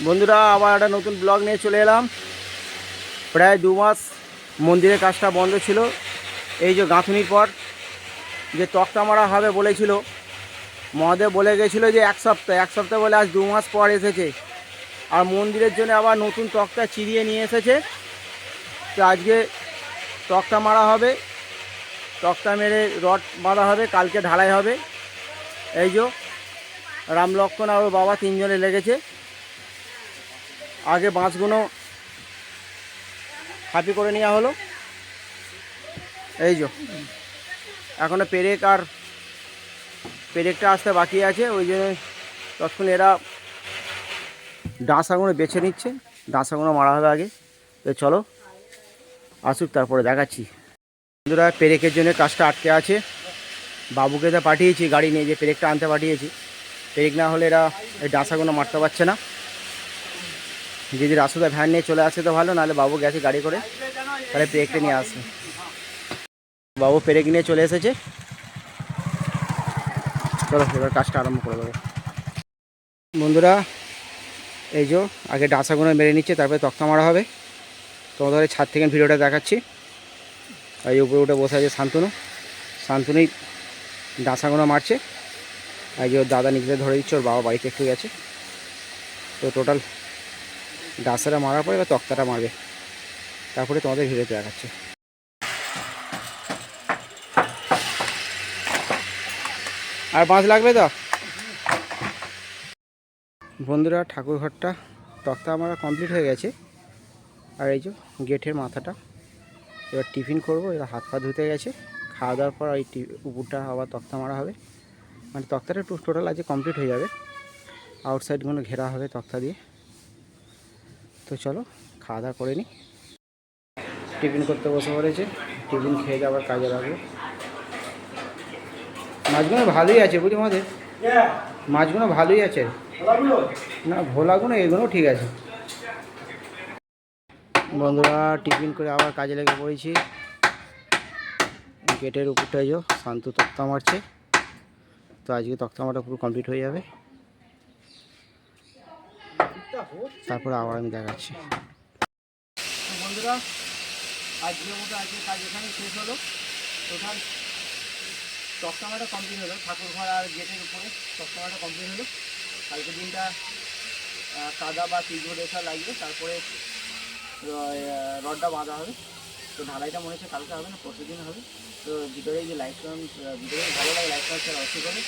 বন্ধুরা আবার একটা নতুন ব্লগ নিয়ে চলে এলাম। প্রায় 2 মাস মন্দিরের কাজটা বন্ধ ছিল। এই যে গাঁথুনির পর যে তক্তা মারা হবে বলেছিল, মহাদেব বলে গেছিলো যে এক সপ্তাহ বলে আজ 2 মাস পর এসেছে। আর মন্দিরের জন্য আবার নতুন তক্তা চিরিয়ে নিয়ে এসেছে। তো আজকে তক্তা মারা হবে, তক্তা মেরে রড বাঁধা হবে, কালকে ঢালাই হবে। এই যে রাম লক্ষ্মণ আর ওর বাবা 3 জনে লেগেছে। আগে বাঁশগুলো হাপি করে নেওয়া হলো। এই যে এখনও পেরেকটা আসতে বাকি আছে, ওই জন্য তৎক্ষণ এরা ডাঁসাগুলো বেছে নিচ্ছে। ডাঁসাগুলো মারা হবে আগে। তো চলো আসুক, তারপরে দেখাচ্ছি। বন্ধুরা পেরেকের জন্য কাজটা আটকে আছে। বাবুকে তো পাঠিয়েছি গাড়ি নিয়ে, যে পেরেকটা আনতে পাঠিয়েছি। পেরেক না হলে এরা এই ডাঁসাগুলো মারতে পারছে না। যদি রাসুদা ভ্যান নিয়ে চলে আসে তো ভালো, নাহলে বাবু গেছে গাড়ি করে, তাহলে পেরেকটা নিয়ে আসবে। বাবু পেরেক নিয়ে চলে এসেছে। চলো এবার কাজটা আরম্ভ করে দেবো। বন্ধুরা এই যে আগে ডাঁসাগুলো মেরে নিচ্ছে, তারপরে তক্তা মারা হবে। তোমাদের ছাদ থেকে ভিডিওটা দেখাচ্ছি। এই উপরে উঠে বসে আছে শান্তনুই ডাঁসাগুলো মারছে। এই যে ওর দাদা নিজে ধরে দিচ্ছে, ওর বাবা বাড়িতে একটু গেছে। তো টোটাল ডাঁসাটা মারার পরে এবার তক্তাটা মারবে, তারপরে তোমাদের ভিডিওতে দেখাচ্ছে। আর বাঁশ লাগবে তো। বন্ধুরা ঠাকুর ঘরটা তক্তা আমার কমপ্লিট হয়ে গেছে। আর এই যে গেটের মাথাটা এবার টিফিন করবো। এবার হাত পা ধুতে গেছে, খাওয়া দাওয়ার পর এই উপরটা আবার তক্তা মারা হবে। মানে তক্তাটা টোটাল আজকে কমপ্লিট হয়ে যাবে। আউটসাইডগুলো ঘেরা হবে তক্তা দিয়ে। তো চলো খাওয়া দাওয়া করে নিই। টিফিন করতে বসে পড়েছে, টিফিন খেয়ে যাওয়ার কাজে লাগবে। মাছগুলো ভালোই আছে বুঝলি আমাদের, মাছগুলো ভালোই আছে। না ভোলাগুলো এগুলো ঠিক আছে। বন্ধুরা টিফিন করে আবার কাজে লেগে পড়েছি। গেটের উপরটাই যে শান্তু তক্তা মারছে। তো আজকে তক্তা মারা পুরো কমপ্লিট হয়ে যাবে, তারপরে আবার আমি দেখাচ্ছি। বন্ধুরা আজকের মতো কাজ এখানে শেষ হলো। টোটাল তক্তা মারা কমপ্লিট হলো, ঠাকুর ঘর আর গেটের উপরে তক্তা মারা কমপ্লিট হলো। কালকে দিনটা কাদা বা পিজো রেখা লাগবে, তারপরে রডটা বাঁধা হবে। তো ঢালাইটা মনে হচ্ছে কালকে হবে না, পরশু দিন হবে। তো ভিতরে যে লাইট ভিতরে ভালো লাগে লাইট অবশ্যই করে।